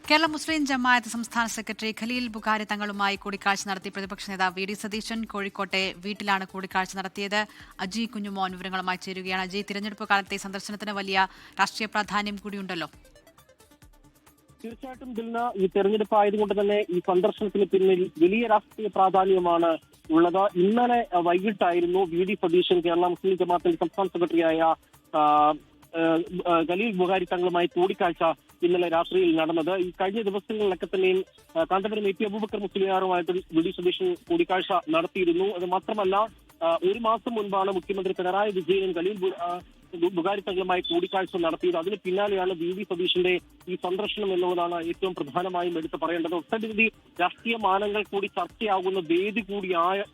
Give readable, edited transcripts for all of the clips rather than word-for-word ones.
കേരള മുസ്ലിം ജമാഅത്ത് സംസ്ഥാന സെക്രട്ടറി ഖലീൽ ബുഖാരി തങ്ങളുമായി കൂടിക്കാഴ്ച നടത്തി പ്രതിപക്ഷ നേതാവ് വി ഡി സതീശൻ കോഴിക്കോട്ടെ വീട്ടിലാണ് കൂടിക്കാഴ്ച നടത്തിയത്. അജി കുഞ്ഞുമോൻ വിവരങ്ങളുമായി ചേരുകയാണ്. അജി, തിരഞ്ഞെടുപ്പ് കാലത്തെ സന്ദർശനത്തിന് വലിയ രാഷ്ട്രീയ പ്രാധാന്യം കൂടിയുണ്ടല്ലോ. തീർച്ചയായിട്ടും ദിൽന, ഈ തെരഞ്ഞെടുപ്പ് ആയതുകൊണ്ട് തന്നെ ഈ സന്ദർശനത്തിന് പിന്നിൽ വലിയ രാഷ്ട്രീയ പ്രാധാന്യമാണ് ഉള്ളത്. ഇന്നലെ വൈകിട്ടായിരുന്നു വി ഡി സതീശൻ കേരള മുസ്ലിം ജമാഅത്തിന്റെ സംസ്ഥാന സെക്രട്ടറിയായ ഖലീൽ ബുഖാരി തങ്ങളുമായി കൂടിക്കാഴ്ച ഇന്നലെ രാത്രിയിൽ നടന്നത്. ഈ കഴിഞ്ഞ ദിവസങ്ങളിലൊക്കെ തന്നെയും കാന്തപുരം എ പി അബൂബക്കർ മുസ്ലിയാറുമായിട്ട് വി ഡി സതീശൻ കൂടിക്കാഴ്ച നടത്തിയിരുന്നു. അത് മാത്രമല്ല, ഒരു മാസം മുൻപാണ് മുഖ്യമന്ത്രി പിണറായി വിജയനും ഖലീൽ ബുഖാരി തങ്ങളുമായി കൂടിക്കാഴ്ച നടത്തിയത്. അതിന് പിന്നാലെയാണ് വി ഡി സതീശന്റെ ഈ സന്ദർശനം എന്നുള്ളതാണ് ഏറ്റവും പ്രധാനമായും എടുത്തു പറയേണ്ടത്. ഒട്ടനവധി രാഷ്ട്രീയ മാനങ്ങൾ കൂടി ചർച്ചയാകുന്ന വേദി കൂടി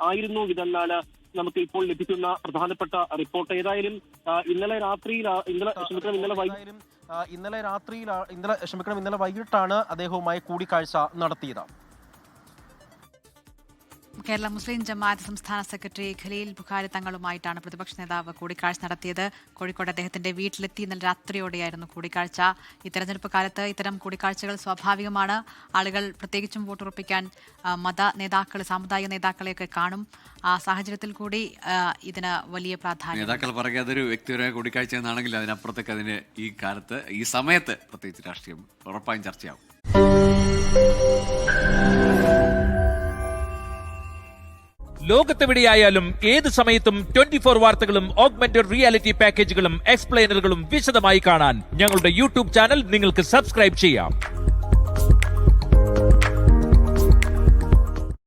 ആയിരുന്നു ഇതെന്നാണ് നമുക്ക് ഇപ്പോൾ ലഭിക്കുന്ന പ്രധാനപ്പെട്ട റിപ്പോർട്ട്. ഏതായാലും ഇന്നലെ വൈകിട്ടാണ് അദ്ദേഹവുമായി കൂടിക്കാഴ്ച നടത്തിയത്. കേരള മുസ്ലിം ജമാഅത്ത് സംസ്ഥാന സെക്രട്ടറി ഖലീൽ ബുഖാരി തങ്ങളുമായിട്ടാണ് പ്രതിപക്ഷ നേതാവ് കൂടിക്കാഴ്ച നടത്തിയത്. കോഴിക്കോട് അദ്ദേഹത്തിന്റെ വീട്ടിലെത്തി ഇന്നലെ രാത്രിയോടെയായിരുന്നു കൂടിക്കാഴ്ച. ഈ തെരഞ്ഞെടുപ്പ് കാലത്ത് ഇത്തരം കൂടിക്കാഴ്ചകൾ സ്വാഭാവികമാണ്. ആളുകൾ പ്രത്യേകിച്ചും വോട്ടുറപ്പിക്കാൻ മത നേതാക്കൾ, സാമുദായിക നേതാക്കളെയൊക്കെ കാണും. ആ സാഹചര്യത്തിൽ കൂടി ഇതിന് വലിയ പ്രാധാന്യം. നേതാക്കൾ പറയുക അതൊരു വ്യക്തിപരമായ കൂടിക്കാഴ്ച എന്നാണെങ്കിൽ അതിനപ്പുറത്തേക്ക് അതിന് ഈ കാലത്ത് ഈ സമയത്ത് പ്രത്യേകിച്ച് രാഷ്ട്രീയം ഉറപ്പായും ചർച്ചയാവും. ലോകത്തെവിടെയായാലും ഏത് സമയത്തും 24 വാർത്തകളും ഓഗ്മെന്റഡ് റിയാലിറ്റി പാക്കേജുകളും എക്സ്പ്ലെയിനറുകളും വിശദമായി കാണാൻ ഞങ്ങളുടെ യൂട്യൂബ് ചാനൽ നിങ്ങൾക്ക് സബ്സ്ക്രൈബ് ചെയ്യാം.